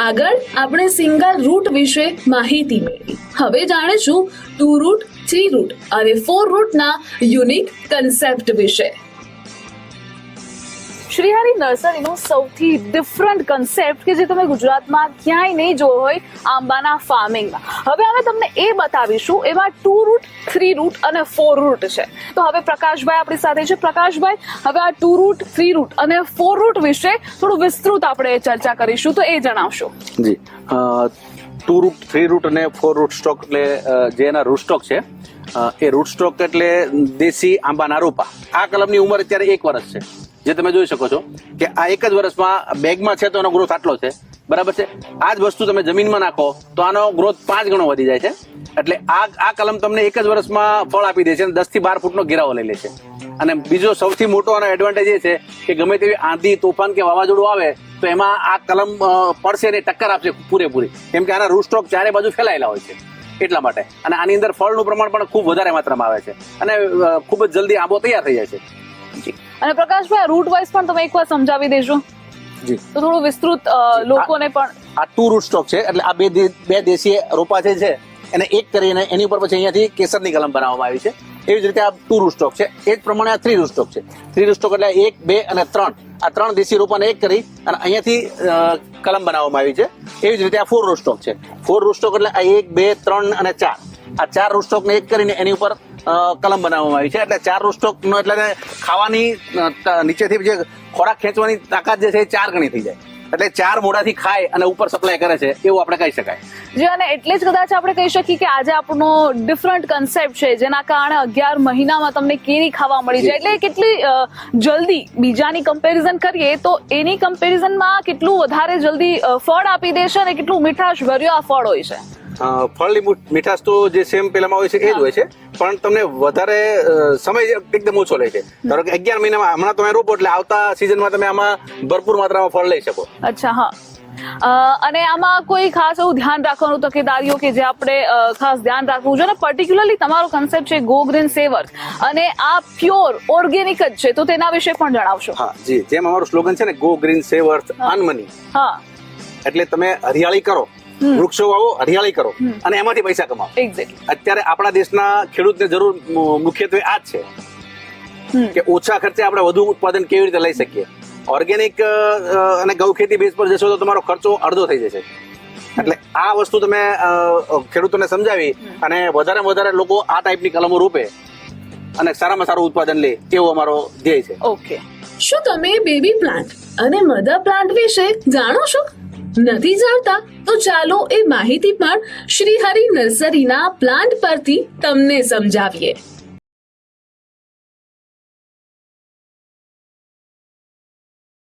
આગળ આપણે single route વિશે માહિતી મેળવી. હવે જાણીશું 2 રૂટ, 3 રૂટ અને 4 રૂટના યુનિક કન્સેપ્ટ વિશે. શ્રીહરિ નર્સરીનો સૌથી ડિફરન્ટ કન્સેપ્ટ કે જે તમે ગુજરાતમાં ક્યાંય નહીં જોયો હોય, આંબાના ફાર્મિંગમાં. હવે અમે તમને એ બતાવીશું. એમાં 2 રૂટ, 3 રૂટ અને 4 રૂટ છે. તો હવે પ્રકાશભાઈ આપણી સાથે છે. પ્રકાશભાઈ, હવે આ 2 રૂટ, 3 રૂટ અને 4 રૂટ વિશે થોડું વિસ્તૃત આપણે ચર્ચા કરીશું, તો એ જણાવશો. જી, 2 રૂટ, 3 રૂટ અને 4 રૂટ સ્ટોક એટલે જે એના રૂટ સ્ટોક છે, એ રૂટ સ્ટોક એટલે દેશી આંબાના રોપા. આ કલમની ઉંમર અત્યારે 1 વર્ષ છે. જે તમે જોઈ શકો છો કે આ 1 જ વર્ષમાં બેગમાં છે તો એનો ગ્રોથ આટલો છે, બરાબર છે. આ જ વસ્તુ તમે જમીનમાં નાખો તો આનો ગ્રોથ 5 ગણો વધી જાય છે. એટલે આ કલમ તમને 1 જ વર્ષમાં ફળ આપી દે છે અને 10 થી 12 ફૂટનો ઘેરાવો લઈ લે છે. અને બીજો સૌથી મોટો આનો એડવાન્ટેજ એ છે કે ગમે તેવી આંધી, તોફાન કે વાવાઝોડું આવે તો એમાં આ કલમ પડશે ને ટક્કર આપશે પૂરેપૂરી, કેમ કે આના રૂટ સ્ટોક ચારે બાજુ ફેલાયેલા હોય છે એટલા માટે. અને આની અંદર ફળનું પ્રમાણ પણ ખૂબ વધારે માત્રામાં આવે છે અને ખૂબ જ જલ્દી આંબો તૈયાર થઈ જાય છે. અને પ્રકાશભાઈ, રૂટ વાઇઝ પણ તમે એકવાર સમજાવી દેજો. જી, તો થોડું વિસ્તૃત લોકોને પણ. આ 2 રૂટ સ્ટોક છે એટલે આ બે દેશી રોપા છે એને એક કરીને એની ઉપર પછી અહીંયાથી કેસરની કલમ બનાવવામાં આવી છે. એવી જ રીતે આ 2 રૂટ સ્ટોક છે. એ જ પ્રમાણે આ 3 રૂટ સ્ટોક છે. 3 રૂટ સ્ટોક એટલે 1, 2 અને 3, આ 3 દેશી રોપાને એક કરી અને અહીંયાથી કલમ બનાવવામાં આવી છે. એવી જ રીતે આ 4 રૂટ સ્ટોક છે. 4 રૂટ સ્ટોક એટલે આ 1, 2, 3 અને 4, આ 4 રૂટ સ્ટોક ને એક કરીને એની ઉપર કલમ બનાવવામાં આવી છે. એટલે 4 રૂટ સ્ટોક નો એટલે ખાવાની નીચેથી જે ખોરાક ખેંચવાની તાકાત જે છે એ 4 ગણી થઈ જાય. એટલે 4 મોઢાથી ખાય અને ઉપર સપ્લાય કરે છે એવું આપણે કહી શકાય. જી, અને એટલે જ કદાચ આપણે કહી શકીએ કે આજે આપણો ડિફરન્ટ કન્સેપ્ટ છે, જેના કારણે 11 મહિનામાં તમને કેરી ખાવા મળી જાય. એટલે કેટલી જલ્દી બીજાની કમ્પેરિઝન કરીએ તો એની કમ્પેરિઝનમાં કેટલું વધારે જલ્દી ફળ આપી દે છે અને કેટલું મીઠાશ ભર્યો આ ફળ હોય છે. ફળની મીઠાશ તો જે સેમ પેલામાં હોય છે એ જ હોય છે, પણ તમને વધારે સમય એકદમ ઓછો લે છે. ધારો કે 11 મહિનામાં હમણાં તમે રોપો એટલે આવતા સિઝનમાં તમે આમાં ભરપૂર માત્રામાં ફળ લઈ શકો. અચ્છા, હા. અને આમાં કોઈ ખાસ એવું ધ્યાન રાખવાનું તકેદારીઓ કે જે આપણે ખાસ ધ્યાન રાખવું જોઈએ? પર્ટિક્યુલરલી તમારો કન્સેપ્ટ છે ગો ગ્રીન સેવર્સ અને આ પ્યોર ઓર્ગેનિક જ છે, તો તેના વિશે પણ જણાવશો. હા જી, જેમ અમારું સ્લોગન છે ને, ગો ગ્રીન સેવર્સ અર્ન મની. હા, એટલે તમે હરિયાળી કરો, વૃક્ષો વાવો, હરિયાળી કરો અને એમાંથી પૈસા કમાવો. એક્ઝેક્ટલી. અત્યારે આપણા દેશના ખેડૂતને જરૂર મુખ્યત્વે આ જ છે કે ઓછા ખર્ચે આપણે વધુ ઉત્પાદન કેવી રીતે લઈ શકીએ. ઓર્ગેનિક અને ગૌ ખેતી બેઝ પર જશો તો તમારો ખર્ચો અડધો થઈ જશે. એટલે આ વસ્તુ તમે ખેડૂતોને સમજાવી અને વધારે લોકો આ ટાઈપની કલમો રોપે અને સારામાં સારું ઉત્પાદન લે, એવો અમારો ધ્યેય છે. ઓકે. શું તમે બેબી પ્લાન્ટ અને મધર પ્લાન્ટ વિશે જાણો છો? નથી જાણતા તો ચાલો એ માહિતી પણ શ્રીહરિ નર્સરીના પ્લાન્ટ પરથી તમને સમજાવીએ.